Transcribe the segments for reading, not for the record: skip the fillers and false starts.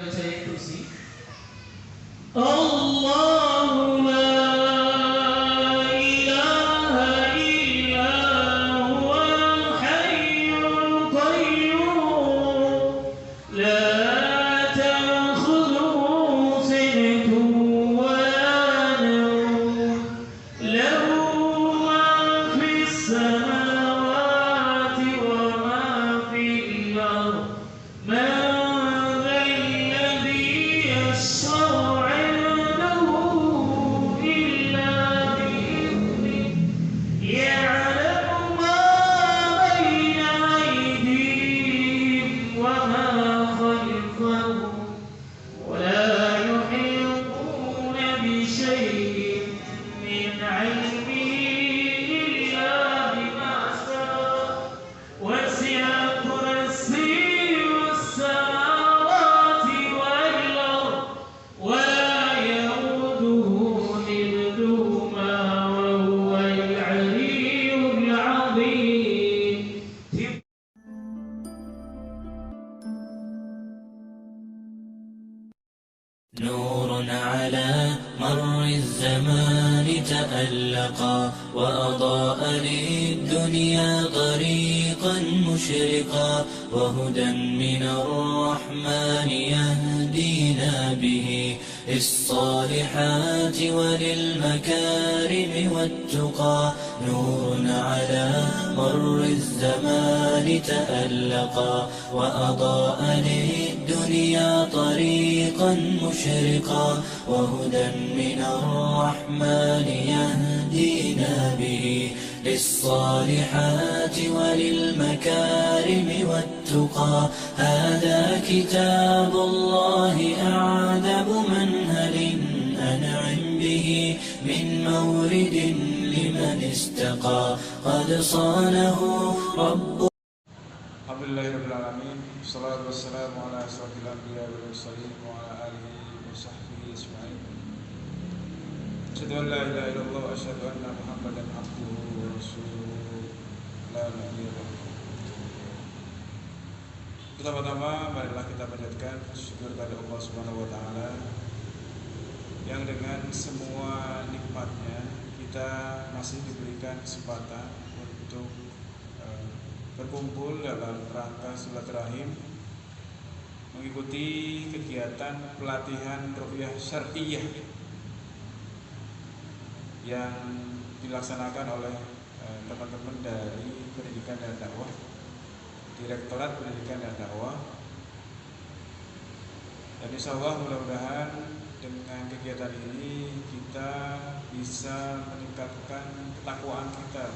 Saya kursi. Allahu la ilaha illa huwal hayyul qayyum la ta'khudhuhu sinatun wa la nawm lahu ma fis samawati wa ma fil ardh نور على مر الزمان تألقا وأضاء للدنيا طريقا مشرقا وهدى من الرحمن يهدينا به للصالحات وللمكارم والتقى نور على مر الزمان تألقا وأضاء للدنيا طريقا مشرقا وهدى من الرحمن يهدينا به للصالحات وللمكارم والتقى هذا كتاب الله أعذب منهل أنعم به من مورد لمن استقى قد صانه رب. Alhamdulillahirrahmanirrahim. Wassalatu wassalamu ala asrafil anbiya wal mursalin wa ala alihi wa sahbihi ajma'in. Asyhadu an la ilaha illallah wa asyhadu anna Muhammadan abduhu wa rasuluhu la nabiyya ba'dahu. Pertama-tama marilah kita panjatkan syukur kepada Allah Subhanahu wa taala yang dengan semua nikmatnya kita masih diberikan kesempatan untuk berkumpul dalam rangka silaturahim mengikuti kegiatan pelatihan ruqyah syar'iyyah yang dilaksanakan oleh teman-teman dari Pendidikan dan Dakwah, Direktorat Pendidikan dan Dakwah. Dan insyaallah mudah-mudahan dengan kegiatan ini kita bisa meningkatkan ketakwaan kita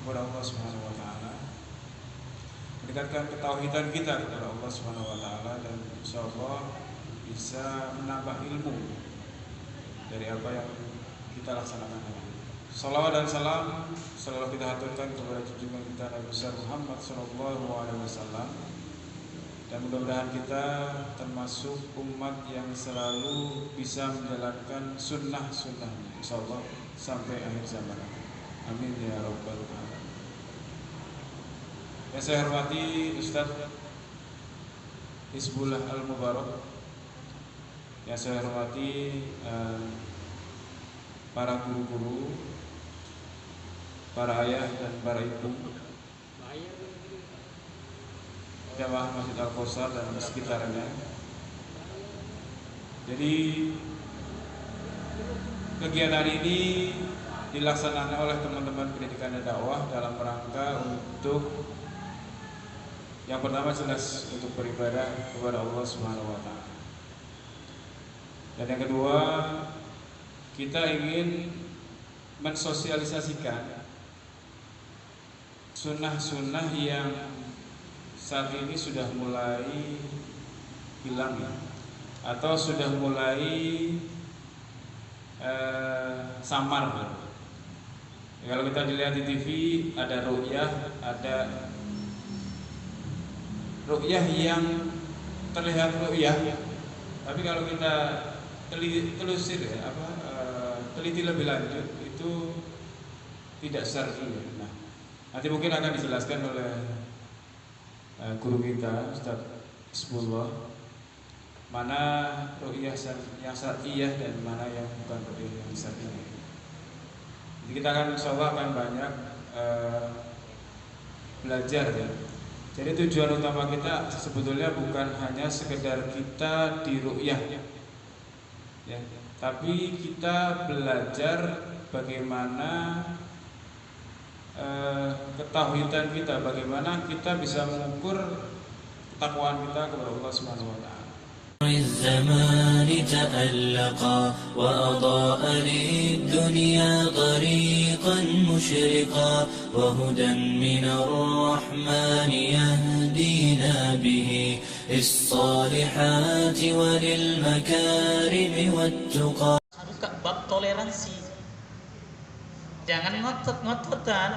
kepada Allah Subhanahu wa taala, meningkatkan ketauhidan kita kepada Allah Subhanahu wa taala, dan insyaallah bisa menambah ilmu dari apa yang kita laksanakan hari ini. Salawat dan salam selalu kita haturkan kepada junjungan kita Nabi besar Muhammad sallallahu alaihi wasallam, dan mudah-mudahan kita termasuk umat yang selalu bisa menjalankan sunnah-sunnahnya insyaallah sampai akhir zaman. Amin ya rabbal alamin. Yang saya hormati Ustaz Hizbullah Al-Mubarak, yang saya hormati para guru-guru, para ayah dan para ibu, jamaah Masjid Al-Kausar dan sekitarnya. Jadi kegiatan ini dilaksanakan oleh teman-teman pendidikan dan dakwah dalam rangka untuk yang pertama jelas untuk beribadah kepada Allah Subhanahu wa taala. Dan yang kedua, kita ingin mensosialisasikan sunnah-sunnah yang saat ini sudah mulai hilang ya, atau sudah mulai samar. Ya, kalau kita dilihat di TV ada ruqyah, ada ruqyah yang terlihat ruqyah, tapi kalau kita telusur ya, teliti lebih lanjut itu tidak syar'i. Nah, nanti mungkin akan dijelaskan oleh guru kita Ustaz Hizbullah. mana ru'yah yang syar'iyah dan mana yang bukan ru'yah yang syar'iyah. Jadi kita akan insyaallah akan banyak belajar ya. Jadi tujuan utama kita sebetulnya bukan hanya sekedar kita di ru'yah ya, tapi kita belajar bagaimana ketauhidan kita, bagaimana kita bisa mengukur ketakwaan kita kepada Allah Subhanahu wa taala. الزمان تألقا وأضاء للدنيا طريقا مشرقا وهدى من الرحمن يهدينا به للصالحات وللمكارم والتقى. Buka bab toleransi, jangan ngotot-ngototan.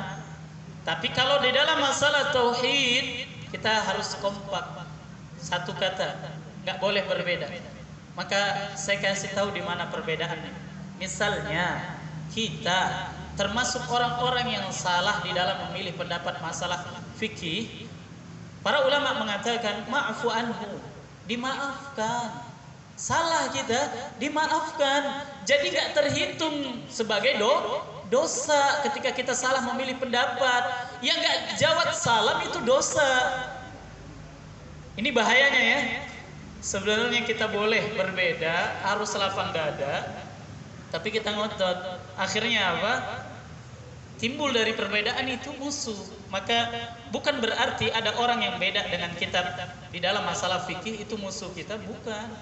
Tapi kalau di dalam masalah tauhid kita harus kompak, satu kata, nggak boleh berbeda. Maka saya kasih tahu di mana perbedaannya. Misalnya kita termasuk orang-orang yang salah di dalam memilih pendapat masalah fikih. Para ulama mengatakan ma'fu anhu, dimaafkan. Salah kita dimaafkan. Jadi nggak terhitung sebagai dosa ketika kita salah memilih pendapat. Yang nggak jawab salam itu dosa. Ini bahayanya ya. Sebenarnya kita boleh berbeda, harus lapang dada, tapi kita ngotot. Akhirnya apa? Timbul dari perbedaan itu musuh. Maka bukan berarti ada orang yang beda dengan kita di dalam masalah fikih itu musuh kita, bukan.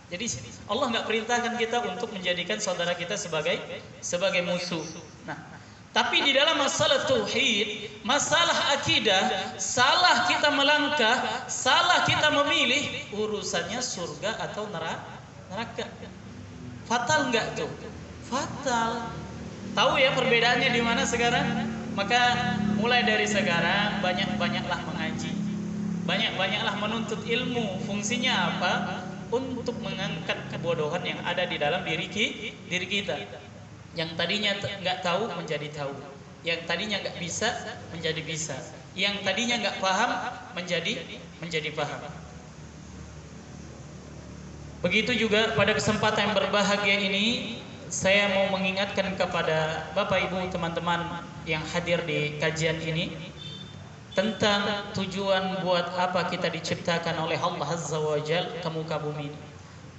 Jadi Allah nggak perintahkan kita untuk menjadikan saudara kita sebagai musuh. Nah, tapi di dalam masalah tauhid, masalah akidah, salah kita melangkah, salah kita memilih, urusannya surga atau neraka. Fatal enggak tuh? Fatal. Tahu ya perbedaannya di mana sekarang? Maka mulai dari sekarang banyak-banyaklah mengaji. Banyak-banyaklah menuntut ilmu. Fungsinya apa? Untuk mengangkat kebodohan yang ada di dalam diri kita. Yang tadinya nggak tahu menjadi tahu, yang tadinya nggak bisa menjadi bisa, yang tadinya nggak paham menjadi paham. Begitu juga pada kesempatan yang berbahagia ini, saya mau mengingatkan kepada Bapak Ibu teman-teman yang hadir di kajian ini tentang tujuan buat apa kita diciptakan oleh Allah Azza wa Jalla ke muka bumi ini.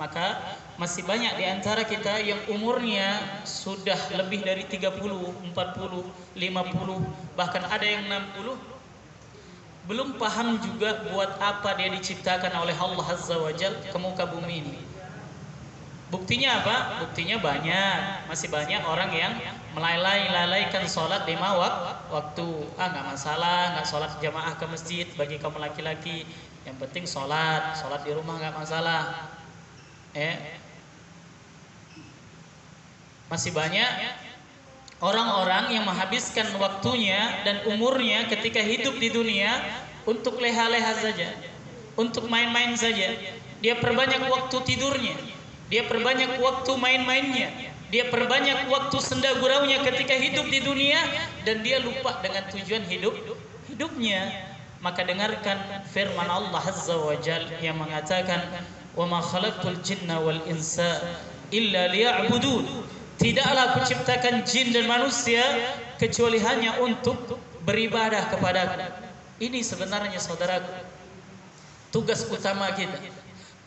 Maka masih banyak di antara kita yang umurnya sudah lebih dari 30, 40, 50, bahkan ada yang 60, belum paham juga buat apa dia diciptakan oleh Allah Azza wa Jalla ke muka bumi ini. Buktinya apa? Buktinya banyak. Masih banyak orang yang melalaikan sholat 5 waktu. Nggak masalah, nggak sholat jamaah ke masjid bagi kaum laki-laki. Yang penting sholat di rumah nggak masalah. Masih banyak orang-orang yang menghabiskan waktunya dan umurnya ketika hidup di dunia untuk leha-leha saja, untuk main-main saja. Dia perbanyak waktu tidurnya, dia perbanyak waktu main-mainnya, dia perbanyak waktu senda guraunya ketika hidup di dunia, dan dia lupa dengan tujuan hidupnya. Maka dengarkan firman Allah Azza wa Jalla yang mengatakan, "Wa ma khalaqtul jinna wal insa illa liya'budun." Tidaklah aku ciptakan jin dan manusia kecuali hanya untuk beribadah kepadaku. Ini sebenarnya saudaraku, tugas utama kita,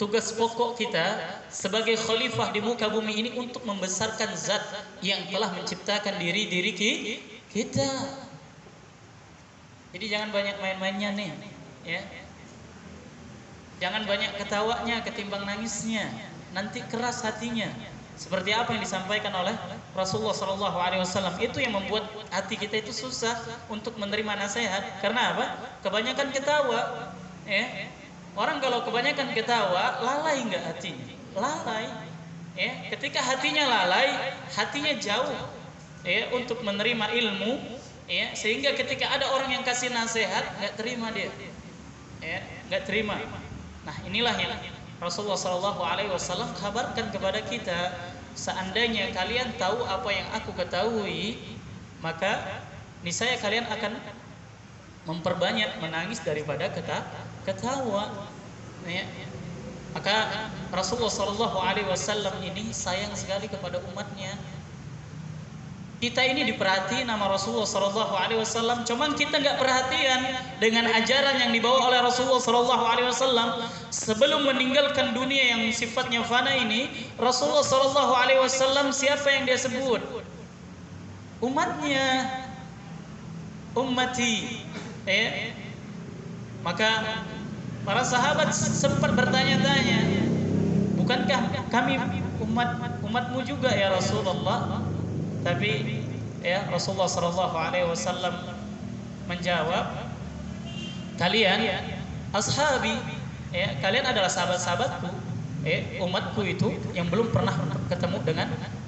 tugas pokok kita sebagai khalifah di muka bumi ini untuk membesarkan zat yang telah menciptakan diri kita. Jadi jangan banyak main-mainnya nih, ya. Jangan banyak ketawanya ketimbang nangisnya, nanti keras hatinya. Seperti apa yang disampaikan oleh Rasulullah SAW, itu yang membuat hati kita itu susah untuk menerima nasihat. Karena apa? Kebanyakan ketawa. Orang kalau kebanyakan ketawa, lalai nggak hatinya? Lalai. Ketika hatinya lalai, hatinya jauh untuk menerima ilmu. Sehingga ketika ada orang yang kasih nasihat, nggak terima dia. Nggak terima. Nah, inilah yang Rasulullah SAW kabarkan kepada kita, seandainya kalian tahu apa yang aku ketahui, maka niscaya kalian akan memperbanyak menangis daripada ketawa. Maka Rasulullah Shallallahu Alaihi Wasallam ini sayang sekali kepada umatnya. Kita ini diperhatiin nama Rasulullah Shallallahu Alaihi Wasallam, cuman kita nggak perhatian dengan ajaran yang dibawa oleh Rasulullah Shallallahu Alaihi Wasallam. Sebelum meninggalkan dunia yang sifatnya fana ini, Rasulullah Shallallahu Alaihi Wasallam siapa yang dia sebut? Umatnya, ummati. Maka para sahabat sempat bertanya-tanya, bukankah kami umatmu juga ya Rasulullah? Tapi ya Rasulullah Shallallahu Alaihi Wasallam menjawab, kalian ashabi, kalian adalah sahabat-sahabatku, umatku itu yang belum pernah ketemu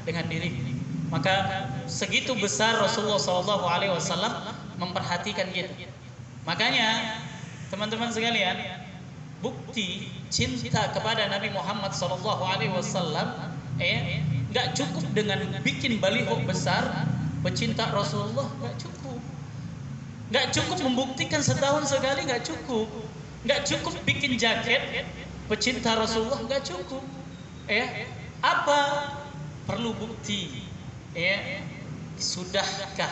dengan diri. Maka segitu besar Rasulullah Shallallahu Alaihi Wasallam memperhatikan kita. Makanya teman-teman sekalian, bukti cinta kepada Nabi Muhammad Shallallahu Alaihi Wasallam, nggak cukup dengan bikin baliho besar pecinta Rasulullah, nggak cukup membuktikan setahun sekali, nggak cukup bikin jaket pecinta Rasulullah, nggak cukup. Apa perlu bukti? Sudahkah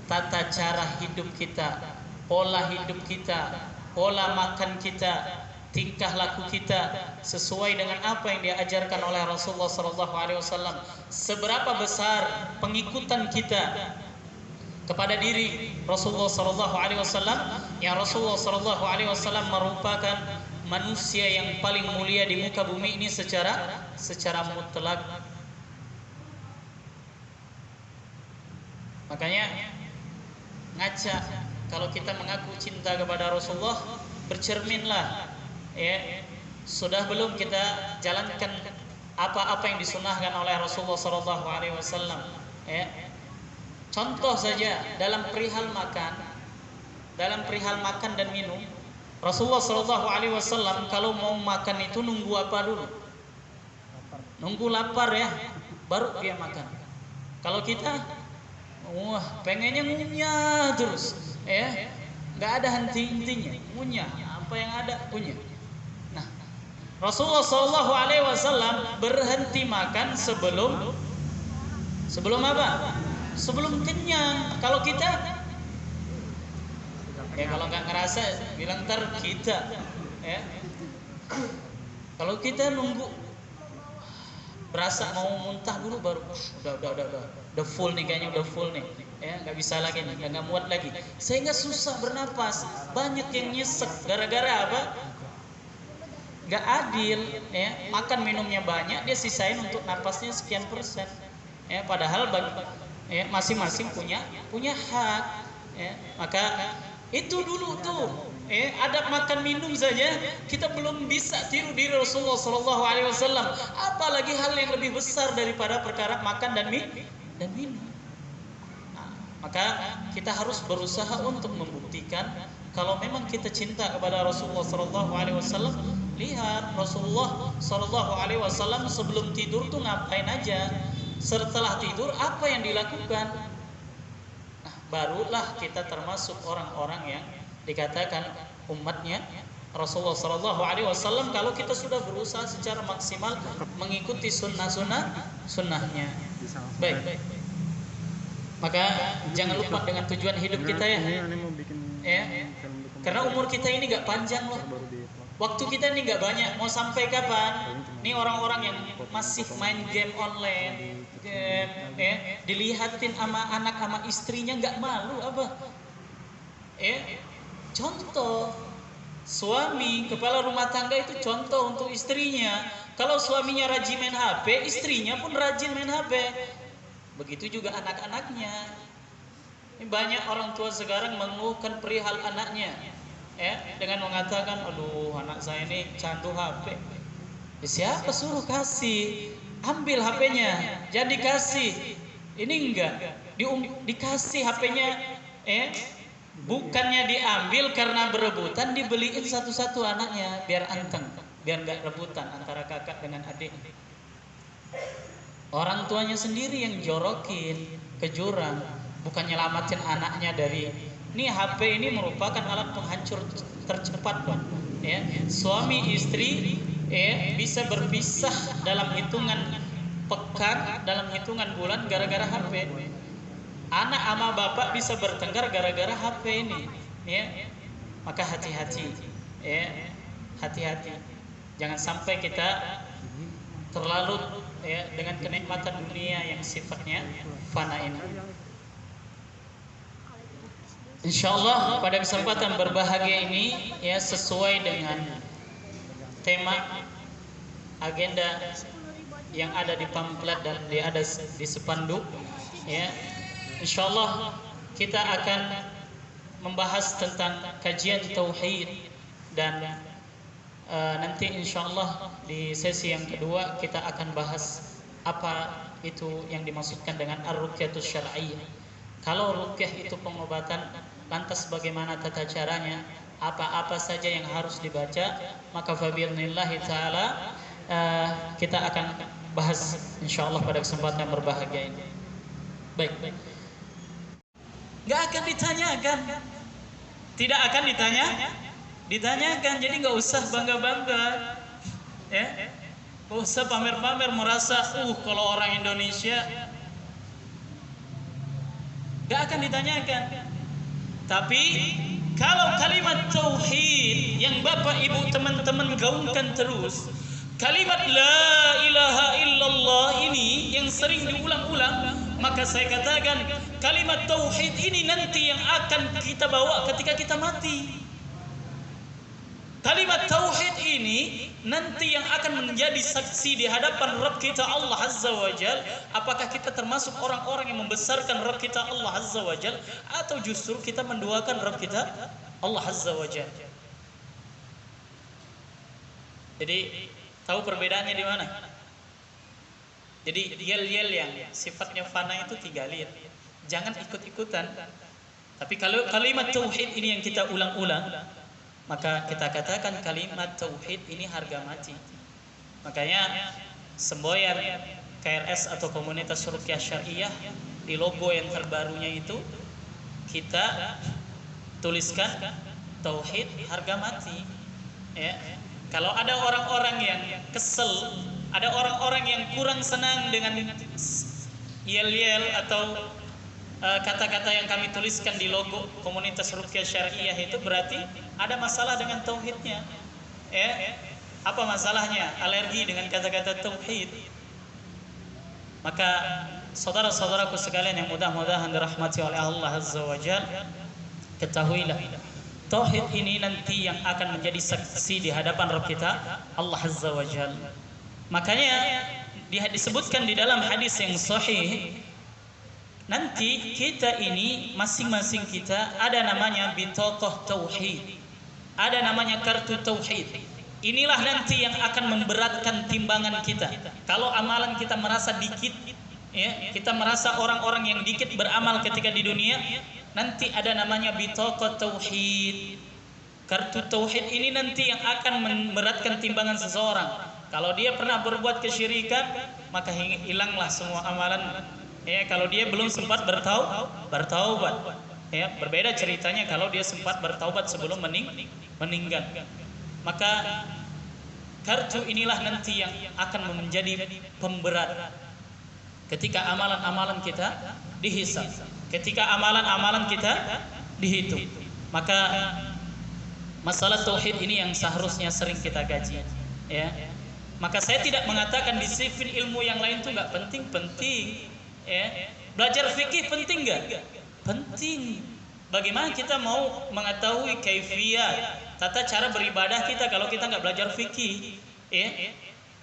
tata cara hidup kita, pola hidup kita, pola makan kita, tingkah laku kita sesuai dengan apa yang diajarkan oleh Rasulullah Sallallahu Alaihi Wasallam? Seberapa besar pengikutan kita kepada diri Rasulullah Sallallahu Alaihi Wasallam, yang Rasulullah Sallallahu Alaihi Wasallam merupakan manusia yang paling mulia di muka bumi ini secara mutlak. Makanya ngaca kalau kita mengaku cinta kepada Rasulullah, bercerminlah. Sudah belum kita jalankan apa-apa yang disunahkan oleh Rasulullah Sallallahu Alaihi Wasallam? Contoh saja dalam perihal makan dan minum, Rasulullah Sallallahu Alaihi Wasallam kalau mau makan itu nunggu apa dulu? Nunggu lapar ya, baru dia makan. Kalau kita, wah pengennya ngunyah terus, nggak ada henti-hentinya, ngunyah apa yang ada punya. Rasulullah Shallallahu Alaihi Wasallam berhenti makan sebelum apa? Sebelum kenyang. Kalau kita, kalau nggak ngerasa, bilang ntar kita. Kalau kita nunggu berasa mau muntah dulu baru, udah full nih kayaknya, udah full nih. Nggak bisa lagi nih, nggak muat lagi. Sehingga susah bernapas. Banyak yang nyesek gara-gara apa? Gak adil, makan minumnya banyak, dia sisain untuk napasnya sekian persen, padahal masing-masing punya hak, maka itu dulu tuh, adab makan minum saja kita belum bisa tiru diri Rasulullah Sallallahu Alaihi Wasallam, apalagi hal yang lebih besar daripada perkara makan dan minum. Maka kita harus berusaha untuk membuktikan kalau memang kita cinta kepada Rasulullah Sallallahu Alaihi Wasallam. Lihat Rasulullah Sallallahu Alaihi Wasallam sebelum tidur tuh ngapain aja, setelah tidur apa yang dilakukan. Barulah kita termasuk orang-orang yang dikatakan umatnya Rasulullah Sallallahu Alaihi Wasallam kalau kita sudah berusaha secara maksimal mengikuti sunnahnya. Baik. Maka jangan lupa dengan tujuan hidup kita ya. Karena umur kita ini gak panjang loh. Waktu kita ini gak banyak. Mau sampai kapan? Ini orang-orang yang masih main game online, dilihatin sama anak sama istrinya gak malu apa? Contoh, suami kepala rumah tangga itu contoh untuk istrinya. Kalau suaminya rajin main HP, istrinya pun rajin main HP. Begitu juga anak-anaknya. Ini banyak orang tua sekarang mengeluhkan perihal anaknya, dengan mengatakan, aduh anak saya ini candu HP. Siapa suruh kasih? Ambil HP-nya, jadi kasih. Ini enggak, dikasih HP-nya, bukannya diambil karena berebutan, dibeliin satu-satu anaknya biar anteng, biar enggak rebutan antara kakak dengan adik. Orang tuanya sendiri yang jorokin ke jurang, bukan nyelamatin anaknya dari ini. HP ini merupakan alat penghancur tercepat, Pak. Suami istri bisa berpisah dalam hitungan pekan, dalam hitungan bulan gara-gara HP. Anak sama bapak bisa bertengkar gara-gara HP ini, ya. Maka hati-hati, ya, hati-hati. Jangan sampai kita terlalu dengan kenikmatan dunia yang sifatnya fana ini. Insyaallah pada kesempatan berbahagia ini ya, sesuai dengan tema agenda yang ada di pamflet dan ada di spanduk ya, insyaallah kita akan membahas tentang kajian tauhid dan nanti insyaallah di sesi yang kedua kita akan bahas apa itu yang dimaksudkan dengan ar-ruqyatus syar'iyyah. Kalau ruqyah itu pengobatan, lantas bagaimana tata caranya, apa-apa saja yang harus dibaca, maka fabirnillahi ta'ala kita akan bahas insyaallah pada kesempatan yang berbahagia ini. Baik. Nggak akan ditanyakan, tidak akan ditanyakan, jadi nggak usah bangga-bangga, ya, nggak usah pamer-pamer merasa kalau orang Indonesia, nggak akan ditanyakan. Tapi kalau kalimat tauhid yang Bapak Ibu teman-teman gaungkan terus, kalimat la ilaha illallah ini yang sering diulang-ulang, maka saya katakan kalimat tauhid ini nanti yang akan kita bawa ketika kita mati. Kalimat tauhid ini nanti yang akan menjadi saksi di hadapan Rabb kita Allah Azza wa Jal. Apakah kita termasuk orang-orang yang membesarkan Rabb kita Allah Azza wa Jal, atau justru kita menduakan Rabb kita Allah Azza wa Jal. Jadi tahu perbedaannya di mana? Jadi yel-yel yang sifatnya fana itu 3 liat. Jangan ikut-ikutan. Tapi kalau kalimat tauhid ini yang kita ulang-ulang, maka kita katakan kalimat tauhid ini harga mati. Makanya semboyan KRS atau Komunitas Ruqyah Syariah di logo yang terbarunya itu kita tuliskan tauhid harga mati. Ya. Kalau ada orang-orang yang kesel, ada orang-orang yang kurang senang dengan yel-yel atau kata-kata yang kami tuliskan di logo Komunitas Ruqyah Syariah, itu berarti ada masalah dengan tauhidnya. Apa masalahnya? Alergi dengan kata-kata tauhid. Maka saudara-saudaraku sekalian yang mudah-mudahan dirahmati oleh Allah Azza wa Jalla, ketahuilah tauhid ini nanti yang akan menjadi saksi di hadapan Rabb kita Allah Azza wa Jalla. Makanya disebutkan di dalam hadis yang sahih, nanti kita ini masing-masing kita ada namanya bitaqah tauhid, ada namanya kartu tauhid. Inilah nanti yang akan memberatkan timbangan kita. Kalau amalan kita merasa dikit, ya, kita merasa orang-orang yang dikit beramal ketika di dunia, nanti ada namanya bitaqah tauhid. Kartu tauhid ini nanti yang akan memberatkan timbangan seseorang. Kalau dia pernah berbuat kesyirikan, maka hilanglah semua amalan. Ya, kalau dia belum sempat bertaubat, ya, berbeda ceritanya kalau dia sempat bertaubat sebelum meninggal. Maka kartu inilah nanti yang akan menjadi pemberat ketika amalan-amalan kita dihisab, ketika amalan-amalan kita dihitung. Maka masalah tauhid ini yang seharusnya sering kita gaji, ya. Maka saya tidak mengatakan disiplin ilmu yang lain itu nggak penting-penting. Ya, belajar fikih penting nggak? Penting. Bagaimana kita mau mengetahui kaifiyat, tata cara beribadah kita kalau kita nggak belajar fikih? Ya,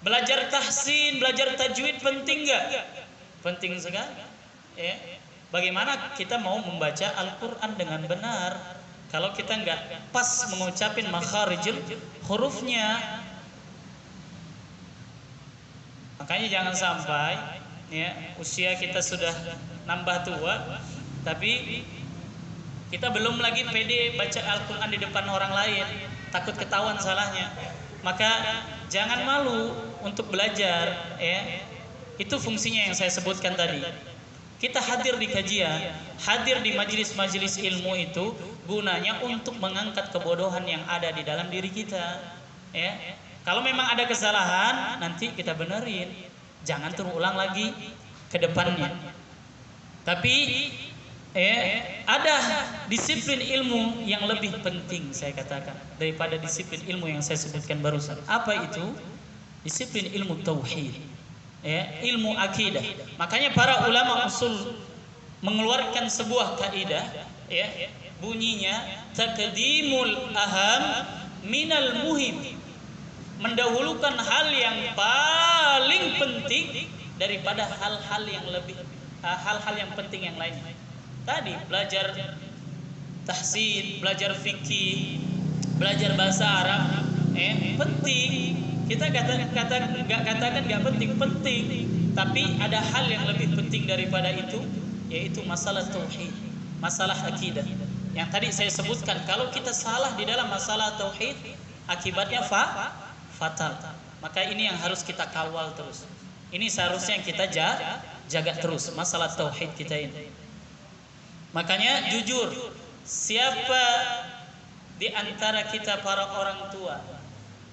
belajar tahsin, belajar tajwid penting nggak? Penting sekali. Ya, bagaimana kita mau membaca Al-Quran dengan benar kalau kita nggak pas mengucapin makharijul hurufnya? Makanya jangan sampai, ya, usia kita sudah nambah tua, tapi kita belum lagi pede baca Al-Quran di depan orang lain, takut ketahuan salahnya. Maka jangan malu untuk belajar, ya. Itu fungsinya yang saya sebutkan tadi. Kita hadir di kajian, hadir di majelis-majelis ilmu itu gunanya untuk mengangkat kebodohan yang ada di dalam diri kita, ya. Kalau memang ada kesalahan, nanti kita benerin. Jangan terulang lagi ke depannya. Tapi ada disiplin ilmu yang lebih penting saya katakan daripada disiplin ilmu yang saya sebutkan barusan. Apa itu? Disiplin ilmu tauhid, ilmu akidah. Makanya para ulama usul mengeluarkan sebuah kaidah, bunyinya taqdimul aham minal muhim, mendahulukan hal yang paling penting daripada hal-hal yang lebih hal-hal yang penting yang lainnya. Tadi belajar tahsin, belajar fikih, belajar bahasa Arab, penting. Kita nggak katakan nggak penting, penting. Tapi ada hal yang lebih penting daripada itu, yaitu masalah tauhid, masalah akidah. Yang tadi saya sebutkan, kalau kita salah di dalam masalah tauhid, akibatnya fatal. Maka ini yang harus kita kawal terus. Ini seharusnya yang kita jaga terus masalah tauhid kita ini. Makanya jujur, siapa di antara kita para orang tua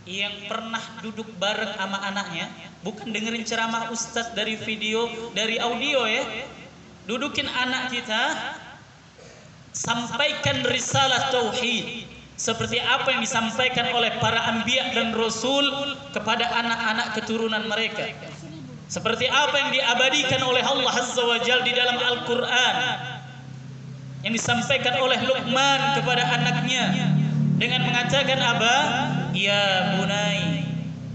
yang pernah duduk bareng sama anaknya, bukan dengerin ceramah ustadz dari video, dari audio dudukin anak kita, sampaikan risalah tauhid seperti apa yang disampaikan oleh para anbiya dan rasul kepada anak-anak keturunan mereka, seperti apa yang diabadikan oleh Allah Azza wa Jalla di dalam Al-Quran, yang disampaikan oleh Luqman kepada anaknya dengan mengatakan apa? Ya bunai,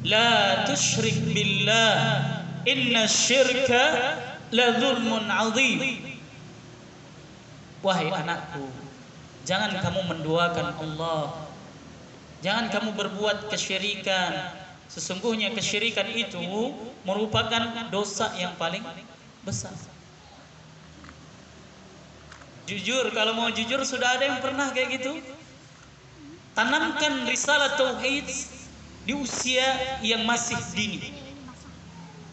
la tusyrik billah, inna syirka la dzulmun azim. Wahai anakku, jangan kamu menduakan Allah, jangan kamu berbuat kesyirikan. Sesungguhnya kesyirikan itu merupakan dosa yang paling besar. Jujur, kalau mau jujur, sudah ada yang pernah kayak gitu? Tanamkan risalah tauhid di usia yang masih dini.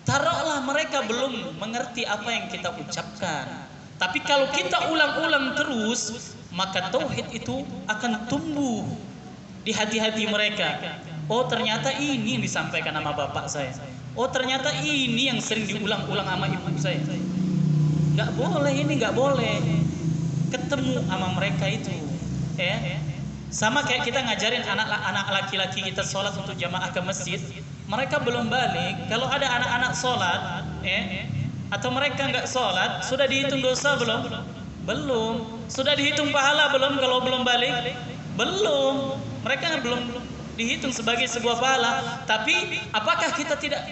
Taruhlah mereka belum mengerti apa yang kita ucapkan, tapi kalau kita ulang-ulang terus, maka tauhid itu akan tumbuh di hati-hati mereka. Oh, ternyata ini yang disampaikan sama bapak saya. Oh, ternyata ini yang sering diulang-ulang sama ibu saya. Nggak boleh, ini nggak boleh. Ketemu sama mereka itu, sama kayak kita ngajarin anak-anak laki-laki kita sholat untuk jamaah ke masjid, mereka belum balik. Kalau ada anak-anak sholat, atau mereka nggak sholat, sudah dihitung dosa belum? Belum. Sudah dihitung pahala belum? Kalau belum balik, belum. Mereka belum dihitung sebagai sebuah pahala. Tapi apakah kita tidak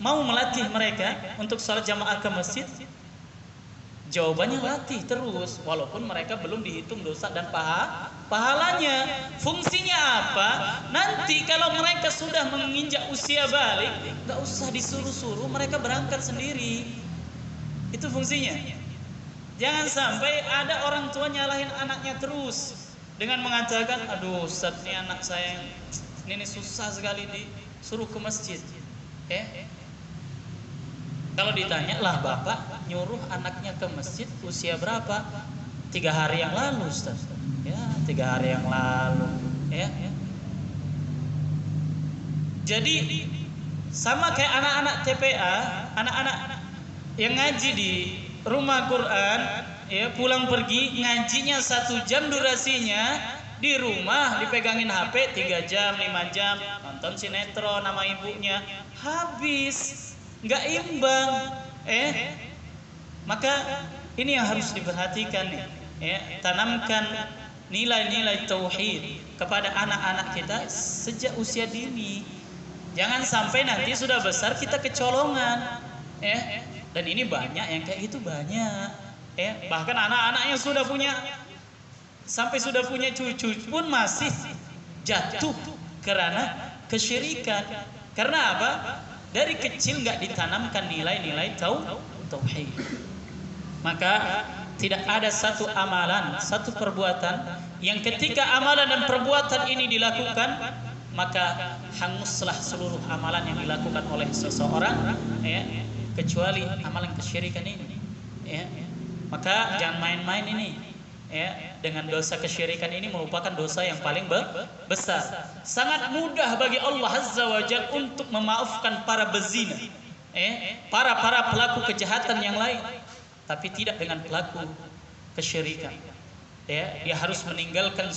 mau melatih mereka untuk sholat jamaah ke masjid? Jawabannya latih terus, walaupun mereka belum dihitung dosa dan pahalanya. Fungsinya apa? Nanti kalau mereka sudah menginjak usia balik, gak usah disuruh-suruh, mereka berangkat sendiri. Itu fungsinya. Jangan sampai ada orang tua nyalahin anaknya terus dengan mengatakan, aduh Ustaz, ini anak saya ini susah sekali disuruh ke masjid. Kalau ditanya, lah bapak nyuruh anaknya ke masjid usia berapa? 3 hari yang lalu Ustaz. Ya, 3 hari yang lalu. Jadi sama kayak anak-anak TPA, anak-anak yang ngaji di rumah Quran, pulang pergi ngajinya 1 jam durasinya, di rumah dipegangin HP 3 jam, 5 jam, nonton sinetron sama ibunya, habis. Nggak imbang, maka ini yang harus diperhatikan nih, tanamkan nilai-nilai tauhid kepada anak-anak kita sejak usia dini. Jangan sampai nanti sudah besar kita kecolongan, dan ini banyak yang kayak gitu, banyak, bahkan anak-anak yang sudah punya sampai sudah punya cucu pun masih jatuh karena kesyirikan. Karena apa? Dari kecil nggak ditanamkan nilai-nilai tauhid. Maka tidak ada satu amalan, satu perbuatan yang ketika amalan dan perbuatan ini dilakukan, maka hanguslah seluruh amalan yang dilakukan oleh seseorang, kecuali amalan kesyirikan ini. Maka jangan main-main ini. ya, dengan dosa kesyirikan ini merupakan dosa yang paling besar. Sangat mudah bagi Allah Azza wa Jalla untuk memaafkan para bezina, para pelaku kejahatan yang lain, tapi tidak dengan pelaku kesyirikan. Ya, dia harus meninggalkan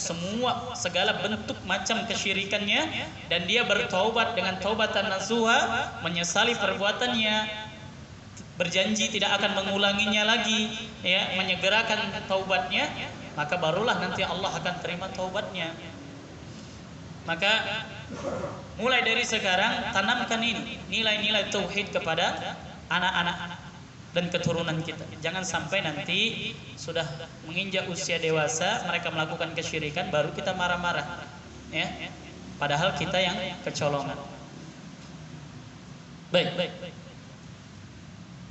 segala bentuk macam kesyirikannya, dan dia bertaubat dengan taubatan nasuha, menyesali perbuatannya, berjanji tidak akan mengulanginya lagi, ya, menyegerakan taubatnya, maka barulah nanti Allah akan terima taubatnya. Maka mulai dari sekarang tanamkan ini nilai-nilai tauhid kepada anak-anak dan keturunan kita. Jangan sampai nanti sudah menginjak usia dewasa mereka melakukan kesyirikan baru kita marah-marah, ya. Padahal kita yang kecolongan. Baik.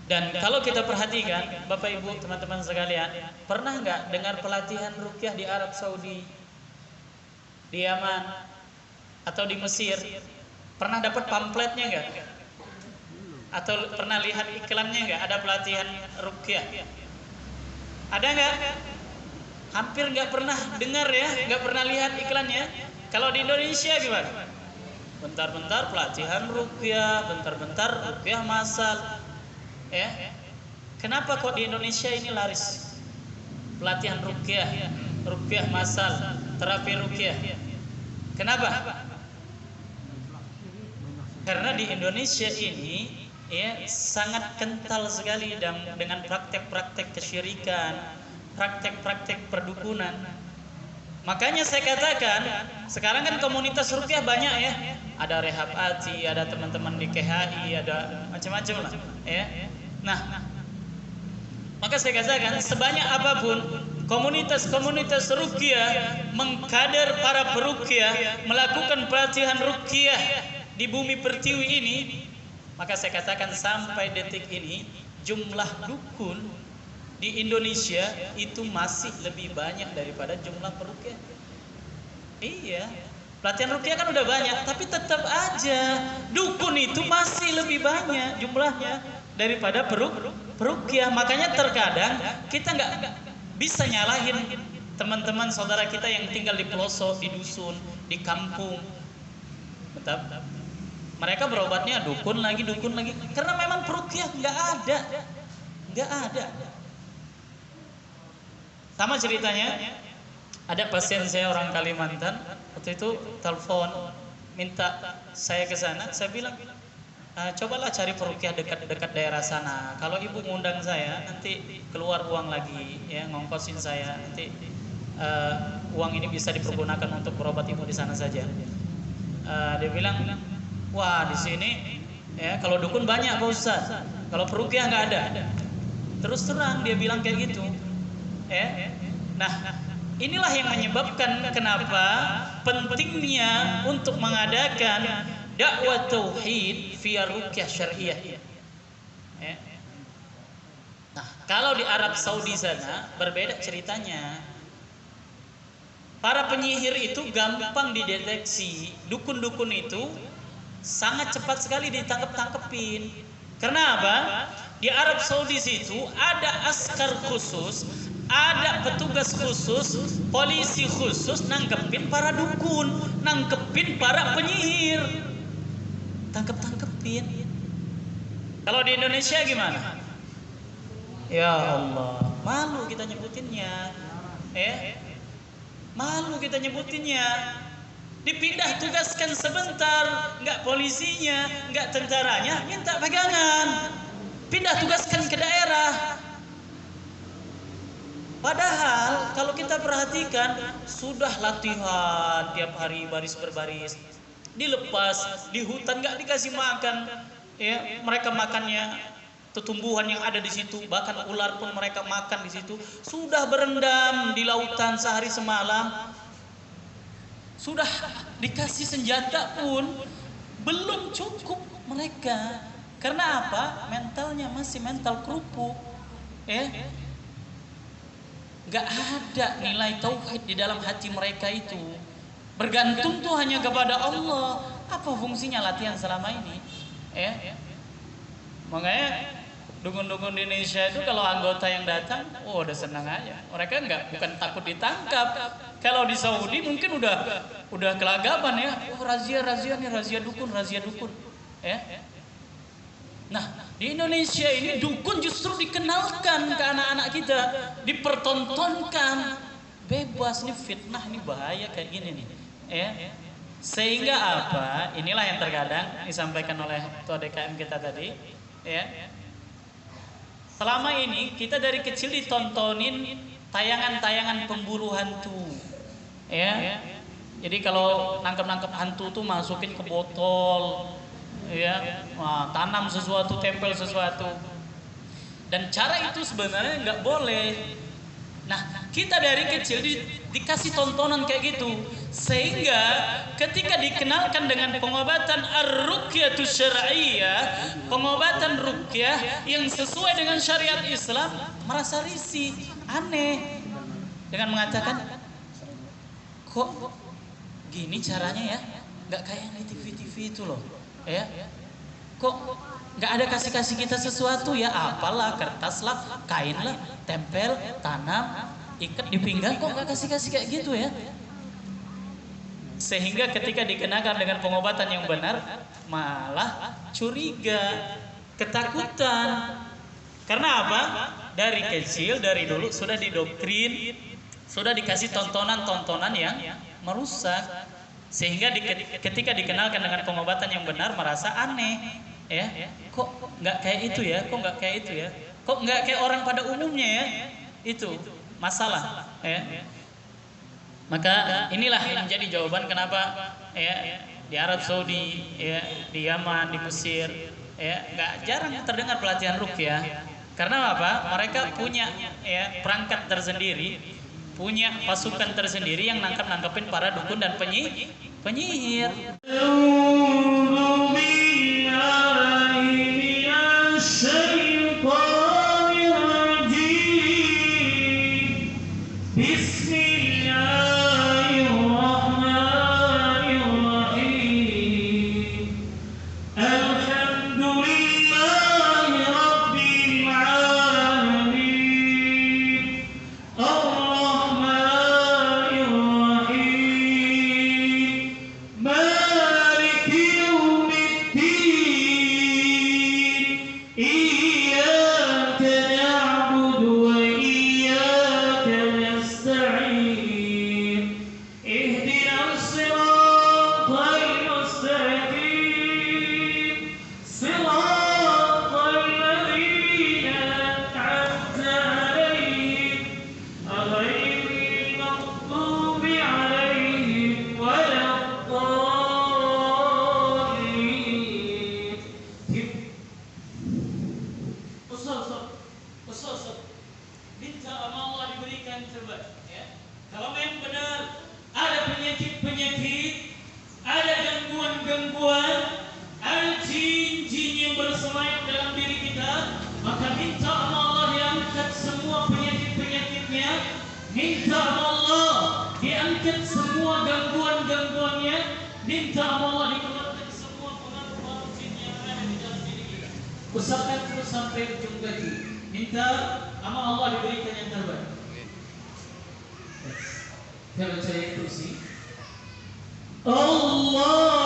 Dan kalau kita perhatikan, Bapak Ibu, teman-teman sekalian, pernah nggak dengar pelatihan ruqyah di Arab Saudi, di Yaman, atau di Mesir? Pernah dapat pamfletnya nggak? Atau pernah lihat iklannya nggak? Ada pelatihan ruqyah? Ada nggak? Hampir nggak pernah dengar ya, nggak pernah lihat iklannya. Kalau di Indonesia gimana? Bentar-bentar pelatihan ruqyah, bentar-bentar ruqyah massal. Ya. Kenapa kok di Indonesia ini laris? Pelatihan ruqyah massal, terapi ruqyah. Kenapa? Karena di Indonesia ini, ya, sangat kental sekali dengan praktek-praktek kesyirikan, praktek-praktek perdukunan. Makanya saya katakan, sekarang kan komunitas ruqyah banyak ya. Ada Rehab Ati, ada teman-teman di KHI, ada macam-macam lah, ya. Nah, maka saya katakan sebanyak apapun komunitas-komunitas ruqyah mengkader para peruqyah, melakukan pelatihan ruqyah di bumi pertiwi ini, maka saya katakan sampai detik ini jumlah dukun di Indonesia itu masih lebih banyak daripada jumlah peruqyah. Iya, pelatihan ruqyah kan udah banyak, tapi tetap aja dukun itu masih lebih banyak jumlahnya daripada peruqyah. Makanya terkadang kita nggak bisa nyalahin teman-teman saudara kita yang tinggal di pelosok, di dusun, di kampung. Betul? Mereka berobatnya dukun lagi, karena memang peruqyah nggak ada. Sama ceritanya, ada pasien saya orang Kalimantan, waktu itu telepon minta saya ke sana. Saya bilang, cobalah cari peruqyah dekat daerah sana. Kalau ibu ngundang saya, nanti keluar uang lagi, ya, ngongkosin saya. Nanti uang ini bisa dipergunakan untuk berobat ibu di sana saja. Dia bilang, wah di sini, ya, kalau dukun banyak Pak Ustaz, kalau peruqyah nggak ada. Terus terang dia bilang kayak gitu. Nah, inilah yang menyebabkan kenapa pentingnya untuk mengadakan dakwah tauhid via ruqyah syariah. Nah, kalau di Arab Saudi sana berbeda ceritanya. Para penyihir itu gampang dideteksi. Dukun-dukun itu sangat cepat sekali ditangkep-tangkepin. Karena apa? Di Arab Saudi situ ada askar khusus, ada petugas khusus, polisi khusus nangkepin para dukun, nangkepin para penyihir. Tangkep-tangkepin. Kalau di Indonesia gimana? Ya Allah, malu kita nyebutinnya. Malu kita nyebutinnya. Dipindah tugaskan sebentar, nggak polisinya, nggak tentaranya, minta pegangan. Pindah tugaskan ke daerah. Padahal kalau kita perhatikan, sudah latihan tiap hari baris berbaris, dilepas di hutan, nggak dikasih makan, ya, mereka makannya tumbuhan yang ada di situ, bahkan ular pun mereka makan di situ. Sudah berendam di lautan sehari semalam, sudah dikasih senjata pun belum cukup mereka. Karena apa? Mentalnya masih mental kerupuk. Gak ada nilai tauhid di dalam hati mereka itu. Bergantung tuh hanya kepada Allah. Apa fungsinya latihan selama ini? Makanya Dukun-dukun di Indonesia itu kalau anggota yang datang, oh udah senang aja. Mereka bukan takut ditangkap. Kalau di Saudi mungkin udah kelagapan ya. Oh razia nih, razia dukun. Ya. Nah, di Indonesia ini dukun justru dikenalkan ke anak-anak kita, dipertontonkan. Bebas nih, fitnah nih, bahaya kayak gini nih. Ya. Sehingga apa? Inilah yang terkadang disampaikan oleh Ketua DKM kita tadi, ya. Selama ini kita dari kecil ditontonin tayangan-tayangan pemburu hantu, ya. Jadi kalau nangkep hantu tuh masukin ke botol, ya, tanam sesuatu, tempel sesuatu. Dan cara itu sebenarnya nggak boleh. Nah, kita dari kecil dikasih tontonan kayak gitu, sehingga ketika dikenalkan dengan pengobatan ar-ruqyatus syar'iyyah, pengobatan ruqyah yang sesuai dengan syariat Islam, merasa risih, aneh, dengan mengatakan, kok gini caranya ya, nggak kayak yang di TV-TV itu loh, ya, kok nggak ada kasih kita sesuatu ya, apalah, kertas lah, kain lah, tempel, tanam, ikat di pinggang, kok nggak kasih kayak gitu ya. Sehingga ketika dikenakan dengan pengobatan yang benar, malah curiga, ketakutan. Karena apa? Dari kecil, dari dulu sudah didoktrin, sudah dikasih tontonan-tontonan yang merusak. Sehingga ketika dikenalkan dengan pengobatan yang benar, merasa aneh. Ya, kok nggak kayak itu ya, kok nggak kayak itu ya, kok nggak kayak orang pada umumnya ya, itu masalah, ya. Maka inilah yang menjadi jawaban kenapa ya di Arab Saudi, ya, di Yaman, di Mesir, ya nggak jarang terdengar pelatihan ruqyah. Karena apa? Mereka punya ya perangkat tersendiri, punya pasukan tersendiri yang nangkepin para dukun dan penyihir. Minta Allah diangkat semua gangguan-gangguannya, minta Allah dikeluarkan semua pengaruh jin yang ada di dalam diri kita. Usahakan terus sampai ujung kaki. Minta sama Allah diberikan yang terbaik. Kalau saya kursi Allah